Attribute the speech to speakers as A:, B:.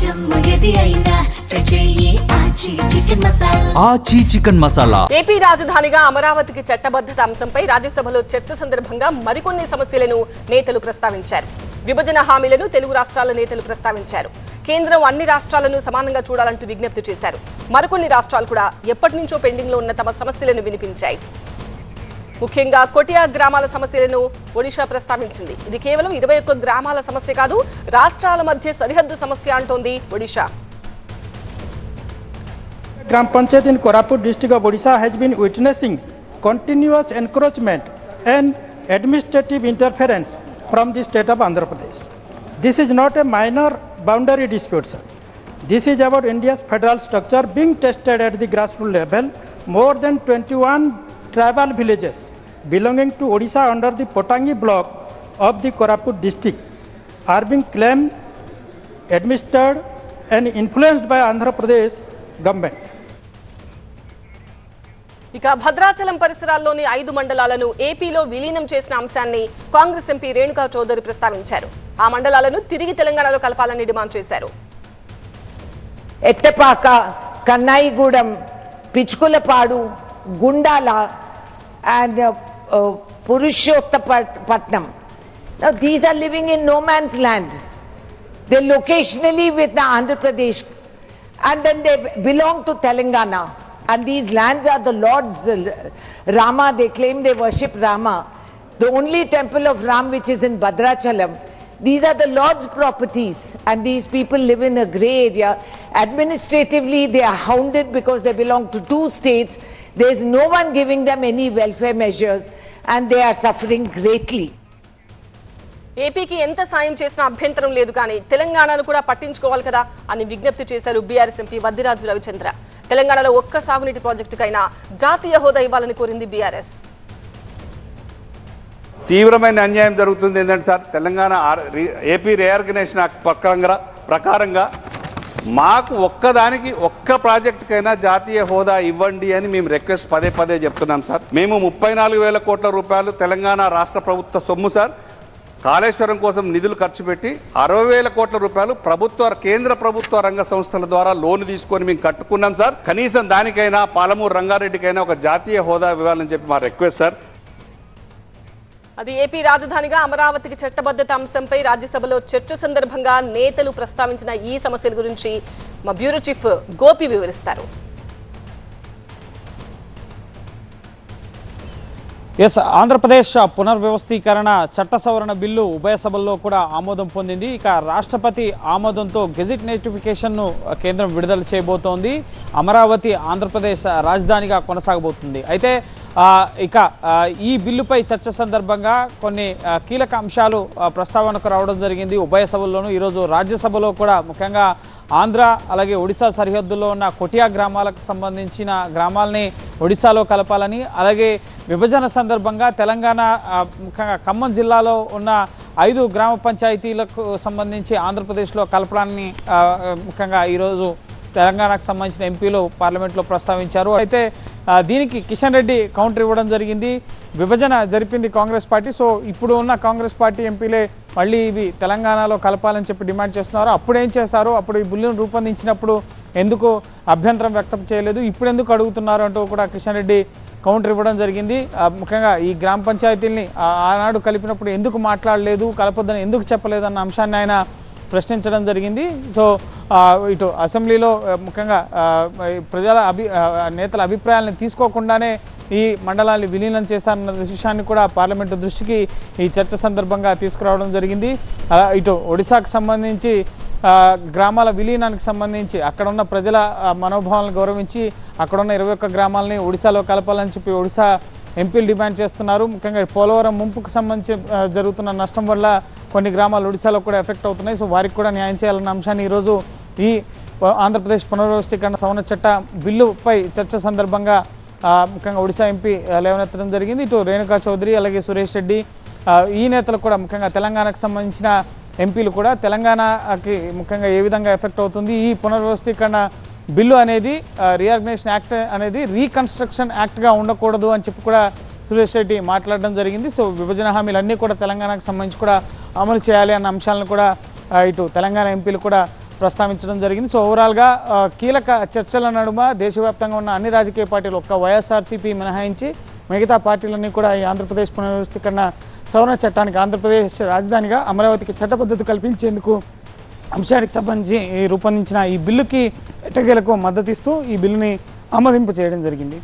A: ఆచి chicken masala.
B: AP రాజధానిగా అమరావతికి చట్టబద్ధత అంశంపై రాజ్యసభలో చర్చ సందర్భంగా మరికొన్ని సమస్యలను నేతలు ప్రస్తావించారు. విభజన హామీలను తెలుగు రాష్ట్రాల నేతలు ప్రస్తావించారు. కేంద్రం అన్ని రాష్ట్రాలను సమానంగా చూడాలంటూ విజ్ఞప్తి చేశారు. మరికొన్ని రాష్ట్రాలు కూడా ఎప్పటి నుంచో పెండింగ్ లో ఉన్న తమ సమస్యలను వినిపించాయి. ముఖ్యంగా కొటియా గ్రామాల సమస్యలను ఒడిషా ప్రస్తావించింది. ఇది కేవలం 21 గ్రామాల సమస్య కాదు, రాష్ట్రాల మధ్య సరిహద్దు సమస్య అంటోంది Odisha.
C: Gram Panchayat in Koraput district of Odisha has been witnessing continuous encroachment and administrative interference from the state of Andhra Pradesh. This is not a minor boundary dispute, sir. This is about India's federal structure being tested at the grassroots level. More than 21 tribal villages belonging to Odisha under the Potangi block of the Koraput district are being claimed, administered and influenced by Andhra Pradesh government.
B: ఇక భద్రాచలం పరిసరాల్లోని 5 మండలాలను ఏపీలో విలీనం చేసిన అంశాన్ని Congress MP Renuka Chowdary ప్రస్తావించారు. ఆ మండలాలను తిరిగి తెలంగాణలో కలపాలని డిమాండ్ చేశారు.
D: ఎట్టపాక, Kannaigudem, Pichukulapadu, Gundala and Purushottapatnam. Now these are living in no man's land. They locationally with the Andhra Pradesh and then they belong to Telangana. And these lands are the Lord's. Rama, they claim they worship Rama. The only temple of Ram which is in Bhadrachalam. These are the Lord's properties and these people live in a grey area. Administratively they are hounded because they belong to 2 states. There is no one giving them any welfare measures and they are suffering greatly.
B: ఏపీకి ఎంత సాయం చేసినా అభ్యంతరం లేదు, కానీ తెలంగాణను కూడా పట్టించుకోవాలి కదా అని విజ్ఞప్తి చేశారు బీఆర్ఎస్ ఎంపీ వద్దిరాజు రవిచంద్ర. తెలంగాణలో ఒక్క సాగునీటి ప్రాజెక్టుకైనా జాతీయ హోదా ఇవ్వాలని కోరింది బీఆర్ఎస్.
E: తీవ్రమైన అన్యాయం జరుగుతుంది ఏంటంటే sir, Telangana AP reorganisation act ప్రకారంగా మాకు ఒక్క ప్రాజెక్టుకైనా జాతీయ హోదా ఇవ్వండి అని మేము రిక్వెస్ట్ పదే చెప్తున్నాం సార్. మేము 34,000 కోట్ల రూపాయలు తెలంగాణ రాష్ట్ర ప్రభుత్వ సొమ్ము సార్ కాళేశ్వరం కోసం నిధులు ఖర్చు పెట్టి 60,000 కోట్ల రూపాయలు కేంద్ర ప్రభుత్వ రంగ సంస్థల ద్వారా లోన్ తీసుకొని మేము కట్టుకున్నాం సార్. కనీసం దానికైనా పాలమూరు రంగారెడ్డికైనా ఒక జాతీయ హోదా ఇవ్వాలని చెప్పి మా రిక్వెస్ట్ సార్.
B: అది ఏపీ రాజధానిగా అమరావతికి చట్టబద్ధత అంశంపై రాజ్యసభలో చర్చ సందర్భంగా నేతలు ప్రస్తావించిన ఈ సమస్యల గురించి మా బ్యూరో చీఫ్ గోపి వివరిస్తారు.
F: ఆంధ్రప్రదేశ్ పునర్వ్యవస్థీకరణ చట్ట సవరణ బిల్లు ఉభయ సభల్లో కూడా ఆమోదం పొందింది. ఇక రాష్ట్రపతి ఆమోదంతో గెజిట్ నోటిఫికేషన్ను కేంద్రం విడుదల చేయబోతోంది. అమరావతి ఆంధ్రప్రదేశ్ రాజధానిగా కొనసాగబోతుంది. అయితే ఇక ఈ బిల్లుపై చర్చ సందర్భంగా కొన్ని కీలక అంశాలు ప్రస్తావనకు రావడం జరిగింది ఉభయ సభల్లోనూ. ఈరోజు రాజ్యసభలో కూడా ముఖ్యంగా ఆంధ్ర అలాగే ఒడిశా సరిహద్దుల్లో ఉన్న కొటియా గ్రామాలకు సంబంధించిన గ్రామాలని ఒడిశాలో కలపాలని, అలాగే విభజన సందర్భంగా తెలంగాణ ముఖ్యంగా ఖమ్మం జిల్లాలో ఉన్న 5 గ్రామ పంచాయతీలకు సంబంధించి ఆంధ్రప్రదేశ్లో కలపడాన్ని ముఖ్యంగా ఈరోజు తెలంగాణకు సంబంధించిన ఎంపీలు పార్లమెంట్లో ప్రస్తావించారు. అయితే దీనికి కిషన్ రెడ్డి కౌంటర్ ఇవ్వడం జరిగింది. విభజన జరిపింది కాంగ్రెస్ పార్టీ, సో ఇప్పుడు ఉన్న కాంగ్రెస్ పార్టీ ఎంపీలే మళ్ళీ ఇవి తెలంగాణలో కలపాలని చెప్పి డిమాండ్ చేస్తున్నారు. అప్పుడు ఏం చేశారు, అప్పుడు ఈ బిల్లును రూపొందించినప్పుడు ఎందుకు అభ్యంతరం వ్యక్తం చేయలేదు, ఇప్పుడు ఎందుకు అడుగుతున్నారు అంటూ కూడా కిషన్ రెడ్డి కౌంటర్ ఇవ్వడం జరిగింది. ముఖ్యంగా ఈ గ్రామ పంచాయతీల్ని ఆనాడు కలిపినప్పుడు ఎందుకు మాట్లాడలేదు, కలపొద్దని ఎందుకు చెప్పలేదన్న అంశాన్ని ఆయన ప్రశ్నించడం జరిగింది. సో ఇటు అసెంబ్లీలో ముఖ్యంగా ప్రజల నేతల అభిప్రాయాలను తీసుకోకుండానే ఈ మండలాన్ని విలీనం చేశారన్న విషయాన్ని కూడా పార్లమెంటు దృష్టికి ఈ చర్చ సందర్భంగా తీసుకురావడం జరిగింది. ఇటు ఒడిశాకు సంబంధించి గ్రామాల విలీనానికి సంబంధించి అక్కడ ఉన్న ప్రజల మనోభావాలను గౌరవించి అక్కడున్న 21 గ్రామాలని ఒడిశాలో కలపాలని చెప్పి ఒడిశా ఎంపీలు డిమాండ్ చేస్తున్నారు. ముఖ్యంగా పోలవరం ముంపుకు సంబంధించి జరుగుతున్న నష్టం వల్ల కొన్ని గ్రామాలు ఒడిశాలో కూడా ఎఫెక్ట్ అవుతున్నాయి. సో వారికి కూడా న్యాయం చేయాలన్న అంశాన్ని ఈరోజు ఈ ఆంధ్రప్రదేశ్ పునర్వ్యవస్థీకరణ సవరణ చట్ట బిల్లుపై చర్చ సందర్భంగా ముఖ్యంగా ఒడిశా ఎంపీ లేవనెత్తడం జరిగింది. ఇటు రేణుకా చౌదరి అలాగే సురేష్ రెడ్డి ఈ నేతలు కూడా ముఖ్యంగా తెలంగాణకు సంబంధించిన ఎంపీలు కూడా తెలంగాణకి ముఖ్యంగా ఏ విధంగా ఎఫెక్ట్ అవుతుంది, ఈ పునర్వ్యవస్థీకరణ బిల్లు అనేది రీఆర్గనైజేషన్ యాక్ట్ అనేది రీకన్స్ట్రక్షన్ యాక్ట్గా ఉండకూడదు అని చెప్పి కూడా సురేష్ రెడ్డి మాట్లాడడం జరిగింది. సో విభజన హామీలన్నీ కూడా తెలంగాణకు సంబంధించి కూడా అమలు చేయాలి అన్న అంశాలను కూడా ఇటు తెలంగాణ ఎంపీలు కూడా ప్రస్తావించడం జరిగింది. సో ఓవరాల్గా కీలక చర్చల నడుమ దేశవ్యాప్తంగా ఉన్న అన్ని రాజకీయ పార్టీలు ఒక్క వైఎస్ఆర్సీపీ మినహాయించి మిగతా పార్టీలన్నీ కూడా ఈ ఆంధ్రప్రదేశ్ పునర్వ్యవస్థీకరణ సవరణ చట్టానికి ఆంధ్రప్రదేశ్ రాజధానిగా అమరావతికి చట్టబద్ధత కల్పించేందుకు అంశానికి సంబంధించి రూపొందించిన ఈ బిల్లుకి ఎట్టకేలకు మద్దతిస్తూ ఈ బిల్లుని ఆమోదింపు చేయడం జరిగింది.